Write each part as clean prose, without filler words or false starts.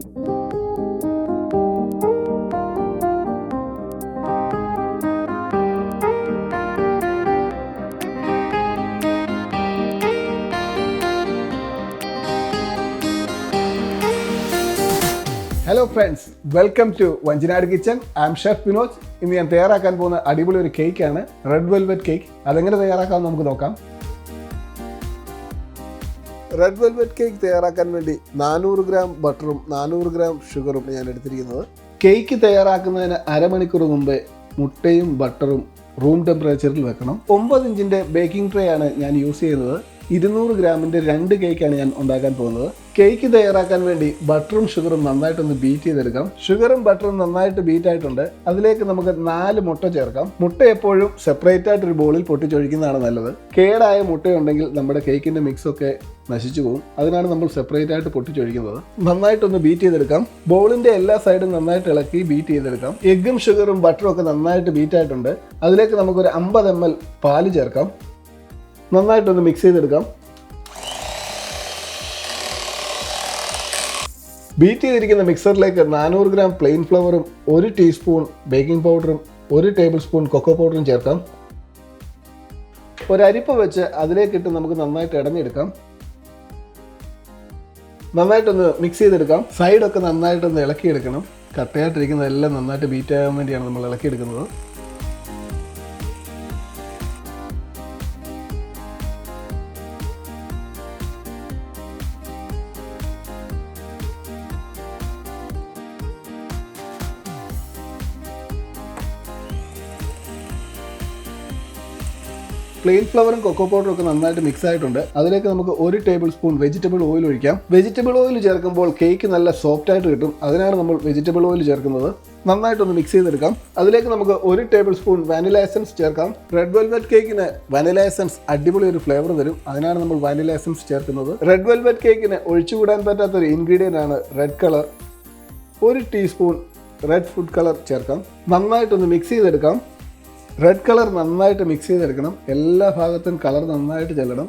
Hello friends, welcome to Vanchinad kitchen. I am chef Vinod. ഇന്ന് ഞാൻ തയ്യാറാക്കാൻ പോകുന്ന അടിപൊളി ഒരു കേക്കാണ്, റെഡ് വെൽവെറ്റ് കേക്ക്. അതെങ്ങനെ തയ്യാറാക്കാമെന്ന് നമുക്ക് നോക്കാം. റെഡ് വെൽവെറ്റ് കേക്ക് തയ്യാറാക്കാൻ വേണ്ടി 400 ഗ്രാം ബട്ടറും 400 ഗ്രാം ഷുഗറും ഞാൻ എടുത്തിരിക്കുന്നത്. കേക്ക് തയ്യാറാക്കുന്നതിന് അരമണിക്കൂർ മുമ്പേ മുട്ടയും ബട്ടറും റൂം ടെമ്പറേച്ചറിൽ വെക്കണം. 9 ഇഞ്ചിൻ്റെ ബേക്കിംഗ് ട്രേ ആണ് ഞാൻ യൂസ് ചെയ്യുന്നത്. 200 ഗ്രാമിൻ്റെ 2 കേക്കാണ് ഞാൻ ഉണ്ടാക്കാൻ പോകുന്നത്. കേക്ക് തയ്യാറാക്കാൻ വേണ്ടി ബട്ടറും ഷുഗറും നന്നായിട്ടൊന്ന് ബീറ്റ് ചെയ്തെടുക്കാം. ഷുഗറും ബട്ടറും നന്നായിട്ട് ബീറ്റ് ആയിട്ടുണ്ട്. അതിലേക്ക് നമുക്ക് 4 മുട്ട ചേർക്കാം. മുട്ട എപ്പോഴും സെപ്പറേറ്റ് ആയിട്ട് ഒരു ബോളിൽ പൊട്ടിച്ചൊഴിക്കുന്നതാണ് നല്ലത്. കേടായ മുട്ടയുണ്ടെങ്കിൽ നമ്മുടെ കേക്കിൻ്റെ മിക്സൊക്കെ നശിച്ചു പോകും. അതിനാണ് നമ്മൾ സെപ്പറേറ്റ് ആയിട്ട് പൊട്ടിച്ചൊഴിക്കുന്നത്. നന്നായിട്ടൊന്ന് ബീറ്റ് ചെയ്തെടുക്കാം. ബോളിൻ്റെ എല്ലാ സൈഡും നന്നായിട്ട് ഇളക്കി ബീറ്റ് ചെയ്തെടുക്കാം. എഗ്ഗും ഷുഗറും ബട്ടറും ഒക്കെ നന്നായിട്ട് ബീറ്റ് ആയിട്ടുണ്ട്. അതിലേക്ക് നമുക്കൊരു 50 ml പാല് ചേർക്കാം. നന്നായിട്ടൊന്ന് മിക്സ് ചെയ്തെടുക്കാം. ബീറ്റ് ചെയ്തിരിക്കുന്ന മിക്സറിലേക്ക് 400 ഗ്രാം പ്ലെയിൻ ഫ്ലവറും 1 ടീസ്പൂൺ ബേക്കിംഗ് പൗഡറും 1 ടേബിൾ സ്പൂൺ കൊക്കോ പൗഡറും ചേർക്കാം. ഒരു അരിപ്പ വെച്ച് അതിലേക്കിട്ട് നമുക്ക് നന്നായിട്ട് ഇടഞ്ഞെടുക്കാം. നന്നായിട്ടൊന്ന് മിക്സ് ചെയ്തെടുക്കാം. സൈഡൊക്കെ നന്നായിട്ടൊന്ന് ഇളക്കിയെടുക്കണം. കട്ടയായിട്ടിരിക്കുന്നതെല്ലാം നന്നായിട്ട് ബീറ്റ് ആകാൻ വേണ്ടിയാണ് നമ്മൾ ഇളക്കിയെടുക്കുന്നത്. പ്ലെയിൻ ഫ്ലവറും കൊക്കോ പൗഡറും ഒക്കെ നന്നായിട്ട് മിക്സ് ആയിട്ടുണ്ട്. അതിലേക്ക് നമുക്ക് 1 ടേബിൾ സ്പൂൺ വെജിറ്റബിൾ ഓയിൽ ഒഴിക്കാം. വെജിറ്റബിൾ ഓയിൽ ചേർക്കുമ്പോൾ കേക്ക് നല്ല സോഫ്റ്റ് ആയിട്ട് കിട്ടും. അതിനാണ് നമ്മൾ വെജിറ്റബിൾ ഓയിൽ ചേർക്കുന്നത്. നന്നായിട്ടൊന്ന് മിക്സ് ചെയ്തെടുക്കാം. അതിലേക്ക് നമുക്ക് 1 ടേബിൾ സ്പൂൺ വാനില എസൻസ് ചേർക്കാം. റെഡ് വെൽവെറ്റ് കേക്കിന് വാനില എസൻസ് അടിപൊളി ഒരു ഫ്ലേവർ തരും. അതിനാണ് നമ്മൾ വാനില എസൻസ് ചേർക്കുന്നത്. റെഡ് വെൽവെറ്റ് കേക്കിന് ഒഴിച്ചുകൂടാൻ പറ്റാത്തൊരു ഇൻഗ്രീഡിയൻ്റ് ആണ് red colour. 1 teaspoon red food colour ചേർക്കാം. നന്നായിട്ടൊന്ന് മിക്സ് ചെയ്തെടുക്കാം. റെഡ് കളർ നന്നായിട്ട് മിക്സ് ചെയ്തെടുക്കണം. എല്ലാ ഭാഗത്തും കളർ നന്നായിട്ട് ചെല്ലണം.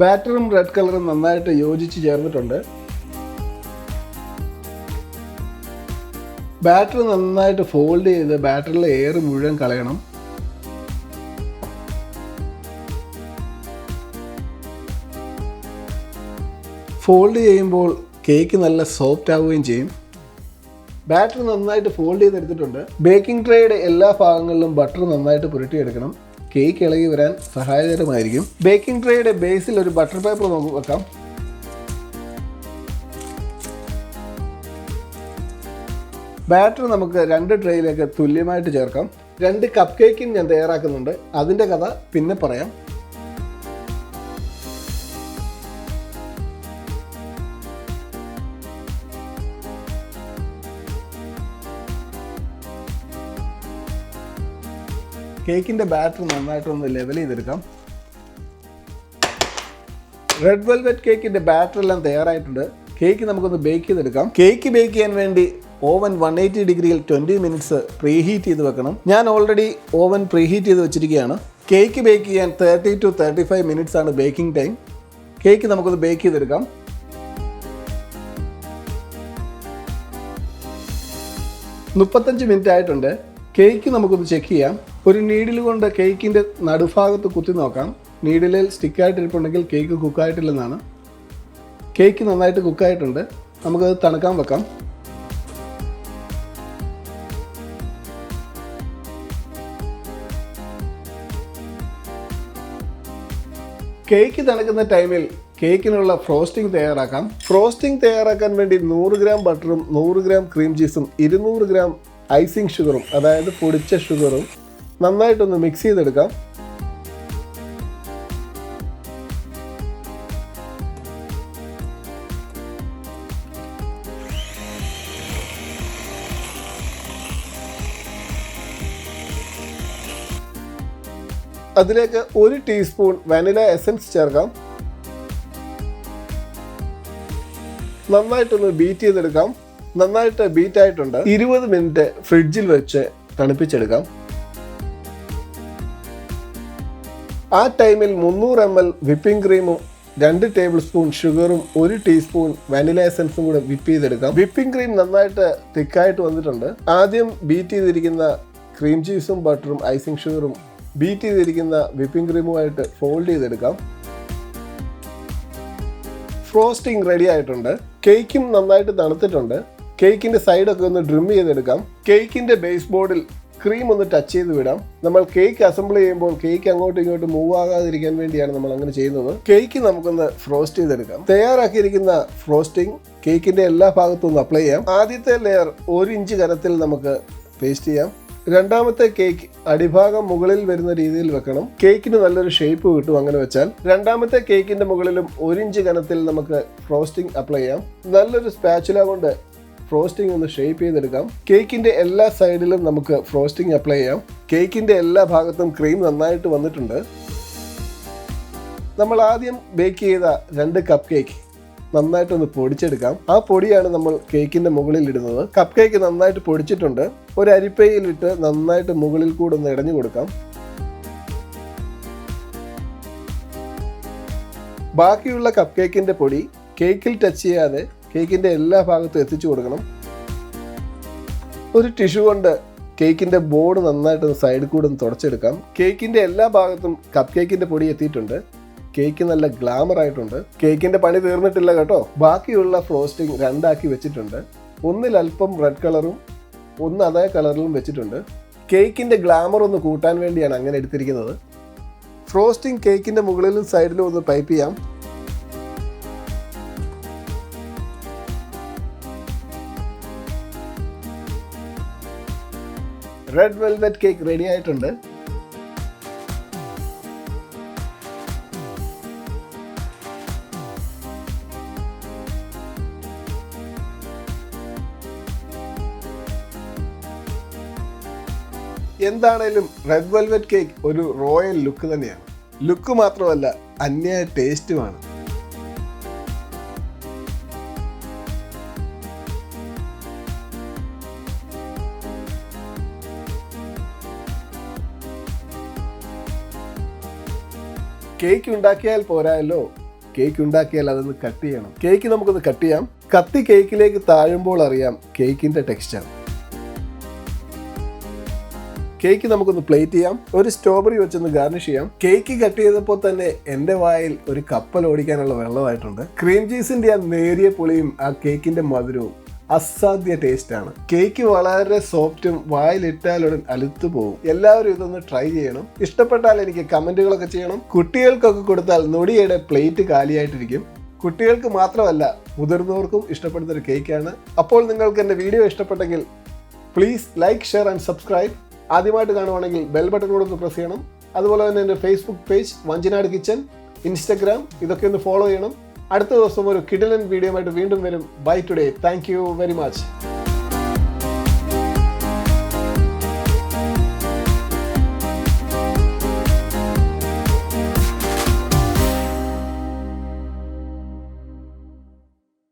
ബാറ്ററും റെഡ് കളറും നന്നായിട്ട് യോജിച്ച് ചേർന്നിട്ടുണ്ട്. ബാറ്റർ നന്നായിട്ട് ഫോൾഡ് ചെയ്ത് ബാറ്ററിലെ എയർ മുഴുവൻ കളയണം. ഫോൾഡ് ചെയ്യുമ്പോൾ കേക്ക് നല്ല സോഫ്റ്റ് ആവുകയും ചെയ്യും. ബാറ്റർ നന്നായിട്ട് ഫോൾഡ് ചെയ്തെടുത്തിട്ടുണ്ട്. ബേക്കിംഗ് ട്രേയുടെ എല്ലാ ഭാഗങ്ങളിലും ബട്ടർ നന്നായിട്ട് പുരട്ടിയെടുക്കണം. കേക്ക് ഇളകി വരാൻ സഹായകരമായിരിക്കും. ബേക്കിംഗ് ട്രേയുടെ ബേസിൽ ഒരു ബട്ടർ പേപ്പർ നമുക്ക് വെക്കാം. ബാറ്റർ നമുക്ക് 2 ട്രേയിലേക്ക് തുല്യമായിട്ട് ചേർക്കാം. 2 കപ്പ് കേക്കും ഞാൻ തയ്യാറാക്കുന്നുണ്ട്. അതിൻ്റെ കഥ പിന്നെ പറയാം. കേക്കിൻ്റെ ബാറ്റർ നന്നായിട്ടൊന്ന് ലെവൽ ചെയ്തെടുക്കാം. റെഡ് വെൽവെറ്റ് കേക്കിൻ്റെ ബാറ്റർ എല്ലാം തയ്യാറായിട്ടുണ്ട്. കേക്ക് നമുക്കൊന്ന് ബേക്ക് ചെയ്തെടുക്കാം. കേക്ക് ബേക്ക് ചെയ്യാൻ വേണ്ടി ഓവൻ 180 ഡിഗ്രിയിൽ 20 മിനിറ്റ്സ് പ്രീഹീറ്റ് ചെയ്ത് വെക്കണം. ഞാൻ ഓൾറെഡി ഓവൻ പ്രീഹീറ്റ് ചെയ്ത് വെച്ചിരിക്കുകയാണ്. കേക്ക് ബേക്ക് ചെയ്യാൻ 30 to 35 മിനിറ്റ്സ് ആണ് ബേക്കിംഗ് ടൈം. കേക്ക് നമുക്കൊന്ന് ബേക്ക് ചെയ്തെടുക്കാം. മുപ്പത്തഞ്ച് മിനിറ്റ് ആയിട്ടുണ്ട്. കേക്ക് നമുക്കൊന്ന് ചെക്ക് ചെയ്യാം. ഒരു നീഡിൽ കൊണ്ട് കേക്കിൻ്റെ നടുഭാഗത്ത് കുത്തി നോക്കാം. നീഡിലിൽ സ്റ്റിക്കായിട്ടിരിപ്പുണ്ടെങ്കിൽ കേക്ക് കുക്കായിട്ടില്ലെന്നാണ്. കേക്ക് നന്നായിട്ട് കുക്കായിട്ടുണ്ട്. നമുക്കത് തണുക്കാൻ വെക്കാം. കേക്ക് തണുക്കുന്ന ടൈമിൽ കേക്കിനുള്ള ഫ്രോസ്റ്റിംഗ് തയ്യാറാക്കാം. ഫ്രോസ്റ്റിംഗ് തയ്യാറാക്കാൻ വേണ്ടി 100 ഗ്രാം ബട്ടറും 100 ഗ്രാം ക്രീം ചീസും 200 ഗ്രാം ഐസിങ് ഷുഗറും, അതായത് പൊടിച്ച ഷുഗറും നന്നായിട്ടൊന്ന് മിക്സ് ചെയ്തെടുക്കാം. അതിലേക്ക് 1 ടീസ്പൂൺ വാനില എസൻസ് ചേർക്കാം. നന്നായിട്ടൊന്ന് ബീറ്റ് ചെയ്തെടുക്കാം. നന്നായിട്ട് ബീറ്റ് ആയിട്ടുണ്ട്. 20 മിനിറ്റ് ഫ്രിഡ്ജിൽ വെച്ച് തണുപ്പിച്ചെടുക്കാം. ആ ടൈമിൽ 300 ml വിപ്പിംഗ് ക്രീമും 2 ടേബിൾ സ്പൂൺ ഷുഗറും 1 ടീസ്പൂൺ വാനില എസൻസും കൂടെ വിപ്പ് ചെയ്തെടുക്കാം. വിപ്പിംഗ് ക്രീം നന്നായിട്ട് തിക്കായിട്ട് വന്നിട്ടുണ്ട്. ആദ്യം ബീറ്റ് ചെയ്തിരിക്കുന്ന ക്രീം ചീസും ബട്ടറും ഐസിങ് ഷുഗറും ബീറ്റ് ചെയ്തിരിക്കുന്ന വിപ്പിംഗ് ക്രീമുമായിട്ട് ഫോൾഡ് ചെയ്തെടുക്കാം. ഫ്രോസ്റ്റിംഗ് റെഡി ആയിട്ടുണ്ട്. കേക്കും നന്നായിട്ട് തണുത്തിട്ടുണ്ട്. കേക്കിൻ്റെ സൈഡൊക്കെ ഒന്ന് ഡ്രിം ചെയ്തെടുക്കാം. കേക്കിൻ്റെ ബേസ് ബോർഡിൽ ക്രീം ഒന്ന് ടച്ച് ചെയ്ത് വിടാം. നമ്മൾ കേക്ക് അസംബിൾ ചെയ്യുമ്പോൾ കേക്ക് അങ്ങോട്ടും ഇങ്ങോട്ടും മൂവ് ആകാതിരിക്കാൻ വേണ്ടിയാണ് നമ്മൾ അങ്ങനെ ചെയ്യുന്നത്. കേക്ക് നമുക്കൊന്ന് ഫ്രോസ്റ്റ് ചെയ്തെടുക്കാം. തയ്യാറാക്കിയിരിക്കുന്ന ഫ്രോസ്റ്റിംഗ് കേക്കിൻ്റെ എല്ലാ ഭാഗത്തും ഒന്ന് അപ്ലൈ ചെയ്യാം. ആദ്യത്തെ ലെയർ 1 ഇഞ്ച് കനത്തിൽ നമുക്ക് പേസ്റ്റ് ചെയ്യാം. രണ്ടാമത്തെ കേക്ക് അടിഭാഗം മുകളിൽ വരുന്ന രീതിയിൽ വെക്കണം. കേക്കിന് നല്ലൊരു ഷേപ്പ് കിട്ടും അങ്ങനെ വെച്ചാൽ. രണ്ടാമത്തെ കേക്കിന്റെ മുകളിലും 1 ഇഞ്ച് കനത്തിൽ നമുക്ക് ഫ്രോസ്റ്റിംഗ് അപ്ലൈ ചെയ്യാം. നല്ലൊരു സ്പാച്ചുല കൊണ്ട് ഫ്രോസ്റ്റിംഗ് ഒന്ന് ഷേപ്പ് ചെയ്തെടുക്കാം. കേക്കിന്റെ എല്ലാ സൈഡിലും നമുക്ക് ഫ്രോസ്റ്റിംഗ് അപ്ലൈ ചെയ്യാം. കേക്കിന്റെ എല്ലാ ഭാഗത്തും ക്രീം നന്നായിട്ട് വന്നിട്ടുണ്ട്. നമ്മൾ ആദ്യം ബേക്ക് ചെയ്ത 2 കപ്പ് കേക്ക് നന്നായിട്ടൊന്ന് പൊടിച്ചെടുക്കാം. ആ പൊടിയാണ് നമ്മൾ കേക്കിന്റെ മുകളിൽ ഇടുന്നത്. കപ്പ് കേക്ക് നന്നായിട്ട് പൊടിച്ചിട്ടുണ്ട്. ഒരു അരിപ്പയിലിട്ട് നന്നായിട്ട് മുകളിൽ കൂടെ ഒന്ന് ഇടഞ്ഞു കൊടുക്കാം. ബാക്കിയുള്ള കപ്പ് കേക്കിന്റെ പൊടി കേക്കിൽ ടച്ച് ചെയ്യാതെ കേക്കിന്റെ എല്ലാ ഭാഗത്തും എത്തിച്ചു കൊടുക്കണം. ഒരു ടിഷ്യൂ കൊണ്ട് കേക്കിന്റെ ബോർഡ് നന്നായിട്ട് സൈഡിൽ കൂടെ ഒന്ന് തുടച്ചെടുക്കാം. കേക്കിന്റെ എല്ലാ ഭാഗത്തും കപ്പ് കേക്കിന്റെ പൊടി എത്തിയിട്ടുണ്ട്. കേക്ക് നല്ല ഗ്ലാമർ ആയിട്ടുണ്ട്. കേക്കിന്റെ പണി തീർന്നിട്ടില്ല കേട്ടോ. ബാക്കിയുള്ള ഫ്രോസ്റ്റിംഗ് 2 ആക്കി വെച്ചിട്ടുണ്ട്. ഒന്നിൽ അല്പം റെഡ് കളറും ഒന്ന് അതേ കളറിലും വെച്ചിട്ടുണ്ട്. കേക്കിന്റെ ഗ്ലാമർ ഒന്ന് കൂട്ടാൻ വേണ്ടിയാണ് അങ്ങനെ എടുത്തിരിക്കുന്നത്. ഫ്രോസ്റ്റിംഗ് കേക്കിന്റെ മുകളിലും സൈഡിലും ഒന്ന് പൈപ്പ് ചെയ്യാം. റെഡ് വെൽവെറ്റ് കേക്ക് റെഡി ആയിട്ടുണ്ട്. എന്താണേലും റെഡ് വെൽവെറ്റ് കേക്ക് ഒരു റോയൽ ലുക്ക് തന്നെയാണ്. ലുക്ക് മാത്രമല്ല, അന്യായ ടേസ്റ്റുമാണ്. കേക്ക് ഉണ്ടാക്കിയാൽ പോരായല്ലോ, കേക്ക് ഉണ്ടാക്കിയാൽ അതൊന്ന് കട്ട് ചെയ്യണം. കേക്ക് നമുക്കൊന്ന് കട്ട് ചെയ്യാം. കത്തി കേക്കിലേക്ക് താഴുമ്പോൾ അറിയാം കേക്കിന്റെ ടെക്സ്ചർ. കേക്ക് നമുക്കൊന്ന് പ്ലേറ്റ് ചെയ്യാം. ഒരു സ്ട്രോബെറി വെച്ചൊന്ന് ഗാർണിഷ് ചെയ്യാം. കേക്ക് കട്ട് ചെയ്തപ്പോൾ തന്നെ എൻ്റെ വായിൽ ഒരു കപ്പൽ ഓടിക്കാനുള്ള വെള്ളമായിട്ടുണ്ട്. ക്രീം ചീസിന്റെ ആ നേരിയ പുളിയും ആ കേക്കിന്റെ മധുരവും അസാധ്യ ടേസ്റ്റാണ്. കേക്ക് വളരെ സോഫ്റ്റും വായിലിട്ടാലുടൻ അലുത്തു പോകും. എല്ലാവരും ഇതൊന്ന് ട്രൈ ചെയ്യണം. ഇഷ്ടപ്പെട്ടാൽ എനിക്ക് കമന്റുകളൊക്കെ ചെയ്യണം. കുട്ടികൾക്കൊക്കെ കൊടുത്താൽ നൊടിയുടെ പ്ലേറ്റ് കാലിയായിട്ടിരിക്കും. കുട്ടികൾക്ക് മാത്രമല്ല, മുതിർന്നവർക്കും ഇഷ്ടപ്പെടുന്ന ഒരു കേക്കാണ്. അപ്പോൾ നിങ്ങൾക്ക് എൻ്റെ വീഡിയോ ഇഷ്ടപ്പെട്ടെങ്കിൽ please like, share and subscribe. ആദ്യമായിട്ട് കാണുവാണെങ്കിൽ ബെൽ ബട്ടൺ കൂടെ ഒന്ന് പ്രസ് ചെയ്യണം. അതുപോലെ തന്നെ എൻ്റെ Facebook page Vanchinad kitchen, Instagram ഇതൊക്കെ ഒന്ന് ഫോളോ ചെയ്യണം. അടുത്ത ദിവസം ഒരു കിടിലൻ വീഡിയോ ആയിട്ട് വീണ്ടും വരും. Bye today. Thank you very much.